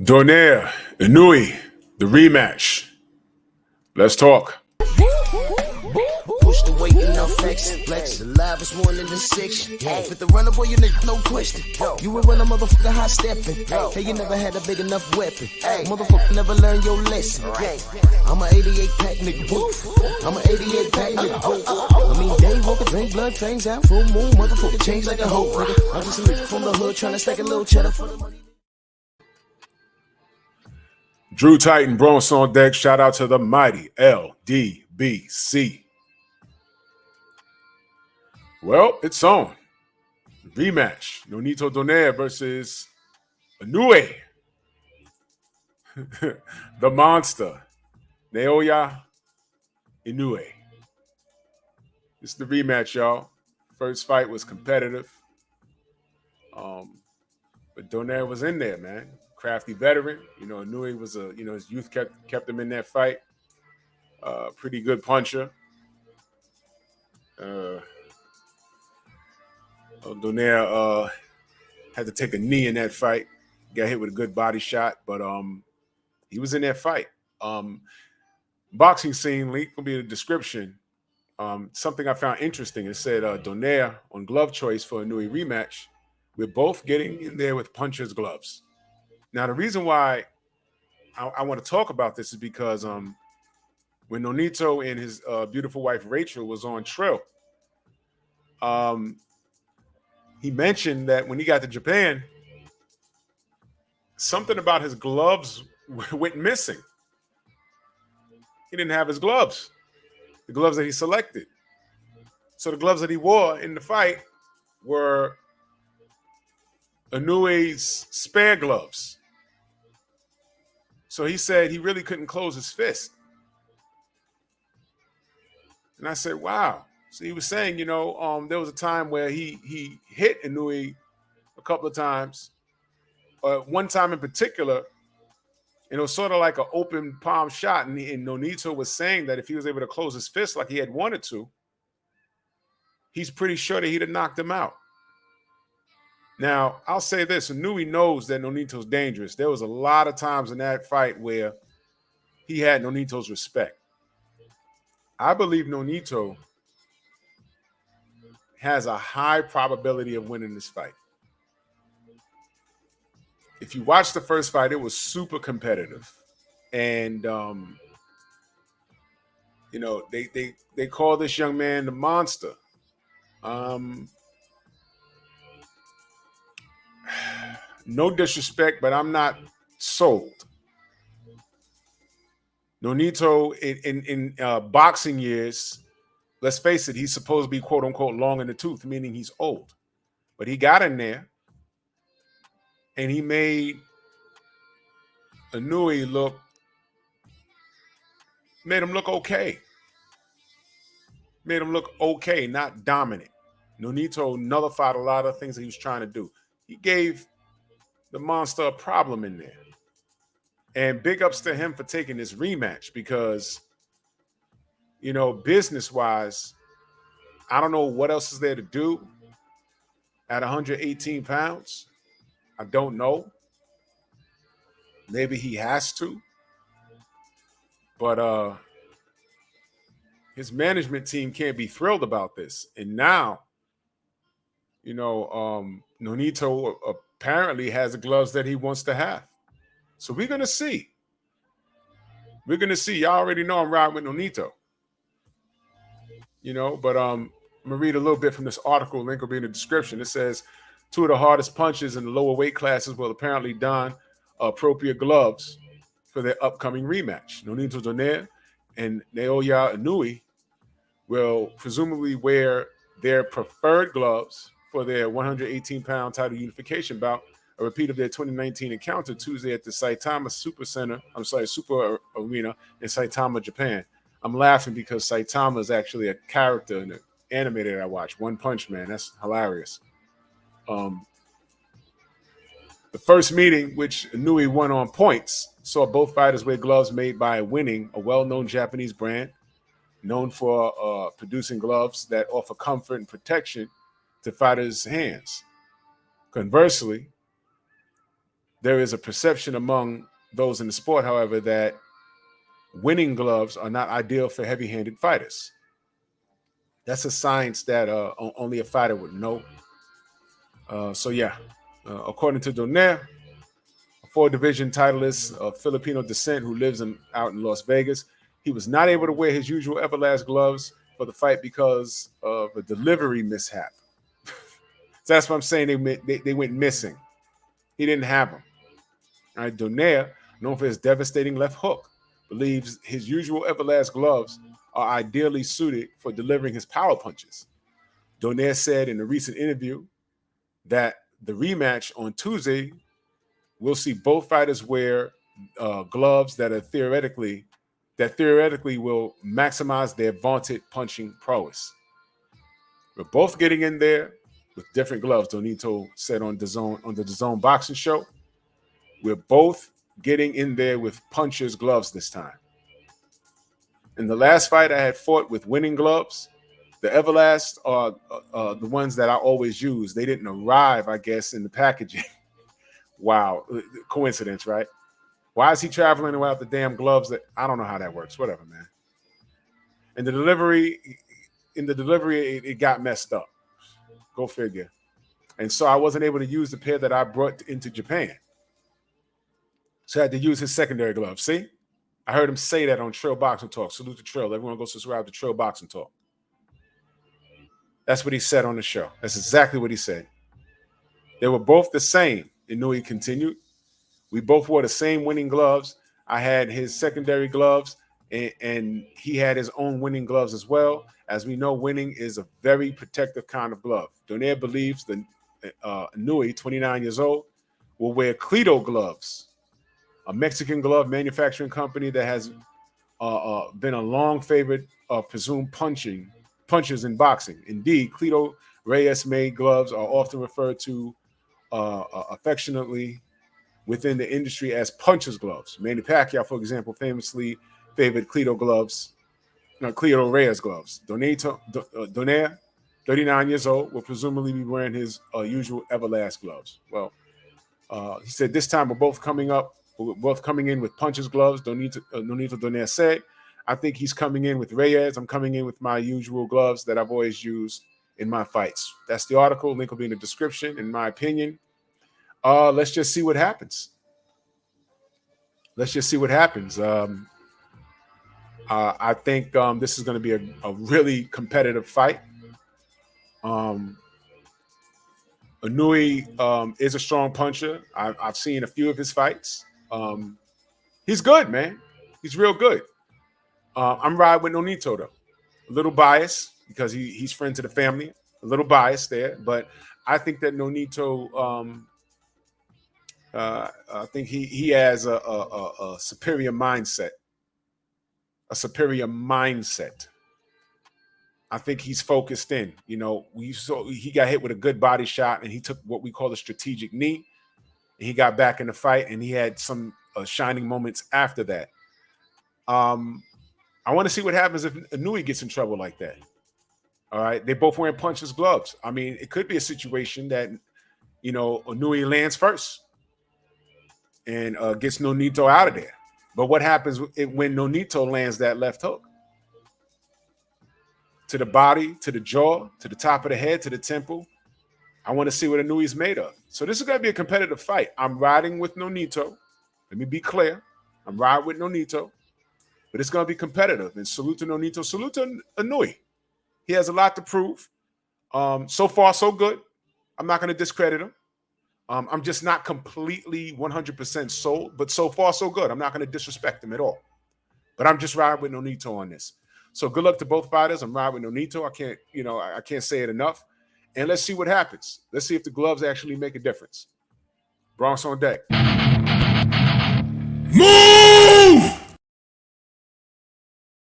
Donaire, Inoue, the rematch. Let's talk. Push the weight in our flex. Flex alive is one in the six. With the runner boy, you nigga, no question. You will run a motherfucker high stepping. Hey, you never had a big enough weapon. Motherfucker never learned your lesson. I'm an 88 pack nigga. I'm an 88 pack nigga. I mean, day walker, drink blood, fangs out. Full moon, motherfucker, change like a hoe, nigga. I'm just a nigga from the hood trying to stack a little cheddar for the money. Drew Titan, Bronx on deck. Shout out to the mighty LDBC. Well, it's on. Rematch. Nonito Donaire versus Inoue. The monster. Naoya Inoue. It's the rematch, y'all. First fight was competitive. But Donaire was in there, man. Crafty veteran. Inoue was his youth kept him in that fight. Pretty good puncher. Donaire had to take a knee in that fight. Got hit with a good body shot, but he was in that fight. Boxing scene link will be in the description. Something I found interesting. It said Donaire on glove choice for a Inoue rematch. We're both getting in there with puncher's gloves. Now, the reason why I want to talk about this is because when Nonito and his beautiful wife Rachel was on Trill, he mentioned that when he got to Japan, something about his gloves went missing. He didn't have his gloves, the gloves that he selected. So the gloves that he wore in the fight were Inoue's spare gloves. So he said he really couldn't close his fist. And I said, wow. So he was saying, there was a time where he hit Inoue a couple of times. One time in particular, it was sort of like an open palm shot. And Nonito was saying that if he was able to close his fist like he had wanted to, he's pretty sure that he'd have knocked him out. Now, I'll say this. Inoue knows that Nonito's dangerous. There was a lot of times in that fight where he had Nonito's respect. I believe Nonito has a high probability of winning this fight. If you watch the first fight, it was super competitive. And, they call this young man the monster. No disrespect, but I'm not sold. Nonito in boxing years, let's face it, he's supposed to be quote unquote long in the tooth, meaning he's old. But he got in there and he made Inoue made him look okay. Made him look okay, not dominant. Nonito nullified a lot of things that he was trying to do. He gave the monster a problem in there. And big ups to him for taking this rematch because, business-wise, I don't know what else is there to do at 118 pounds. I don't know. Maybe he has to. But his management team can't be thrilled about this. And now, Nonito apparently has the gloves that he wants to have. So we're going to see. We're going to see. Y'all already know I'm riding with Nonito. But I'm going to read a little bit from this article. Link will be in the description. It says, two of the hardest punches in the lower weight classes will apparently don appropriate gloves for their upcoming rematch. Nonito Donaire and Naoya Inoue will presumably wear their preferred gloves for their 118-pound title unification bout, a repeat of their 2019 encounter Tuesday at the Saitama Super Arena in Saitama, Japan. I'm laughing because Saitama is actually a character in the anime that I watch, One Punch Man. That's hilarious. The first meeting, which Inoue won on points, saw both fighters wear gloves made by Winning, a well-known Japanese brand known for producing gloves that offer comfort and protection to fighters' hands. Conversely, There is a perception among those in the sport, however, that winning gloves are not ideal for heavy-handed fighters. That's a science that only a fighter would know. According to Donaire, a four-division titleist of Filipino descent who lives out in Las Vegas, he was not able to wear his usual Everlast gloves for the fight because of a delivery mishap. So that's what I'm saying. They went missing. He didn't have them. All right, Donaire, known for his devastating left hook, believes his usual Everlast gloves are ideally suited for delivering his power punches. Donaire said in a recent interview that the rematch on Tuesday will see both fighters wear gloves that theoretically will maximize their vaunted punching prowess. We're both getting in there with different gloves, Donito said on the DAZN boxing show. We're both getting in there with puncher's gloves this time. In the last fight, I had fought with winning gloves. The Everlast are the ones that I always use. They didn't arrive, I guess, in the packaging. Wow. Coincidence, right? Why is he traveling without the damn gloves? I don't know how that works. Whatever, man. In the delivery, it got messed up. Go figure. And so I wasn't able to use the pair that I brought into Japan. So I had to use his secondary gloves. See? I heard him say that on Trill Boxing Talk. Salute to Trill. Everyone go subscribe to Trill Boxing Talk. That's what he said on the show. That's exactly what he said. They were both the same. Inoue continued. We both wore the same winning gloves. I had his secondary gloves, and he had his own winning gloves as well. As we know, winning is a very protective kind of glove. Donaire believes that Inoue, 29 years old, will wear Cleto gloves, a Mexican glove manufacturing company that has been a long favorite of presumed punchers in boxing. Indeed, Cleto Reyes-made gloves are often referred to affectionately within the industry as puncher's gloves. Manny Pacquiao, for example, famously favored Cleto Reyes gloves. Donaire, 39 years old, will presumably be wearing his usual Everlast gloves. Well, he said this time we're both coming in with puncher's gloves. Nonito Donaire said, I think he's coming in with Reyes. I'm coming in with my usual gloves that I've always used in my fights. That's the article. Link will be in the description. In my opinion, let's just see what happens. Let's just see what happens. I think this is going to be a really competitive fight. Inoue is a strong puncher. I've seen a few of his fights. He's good, man. He's real good. I'm riding with Nonito, though. A little biased because he's friend to the family. A little biased there, but I think that Nonito, I think he has a superior mindset. A superior mindset. I think he's focused in. You know, he got hit with a good body shot, and he took what we call a strategic knee. And he got back in the fight, and he had some shining moments after that. I want to see what happens if Inoue gets in trouble like that. All right, they both wearing puncher's gloves. I mean, it could be a situation that, you know, Inoue lands first and gets Nonito out of there. But what happens when Nonito lands that left hook? To the body, to the jaw, to the top of the head, to the temple. I want to see what Inoue's made of. So this is going to be a competitive fight. I'm riding with Nonito. Let me be clear. I'm riding with Nonito. But it's going to be competitive. And salute to Nonito. Salute to Inoue. He has a lot to prove. So far, so good. I'm not going to discredit him. I'm just not completely 100% sold. But so far, so good. I'm not going to disrespect him at all. But I'm just riding with Nonito on this. So good luck to both fighters. I'm riding with Nonito. I can't say it enough. And let's see what happens. Let's see if the gloves actually make a difference. Bronx on deck.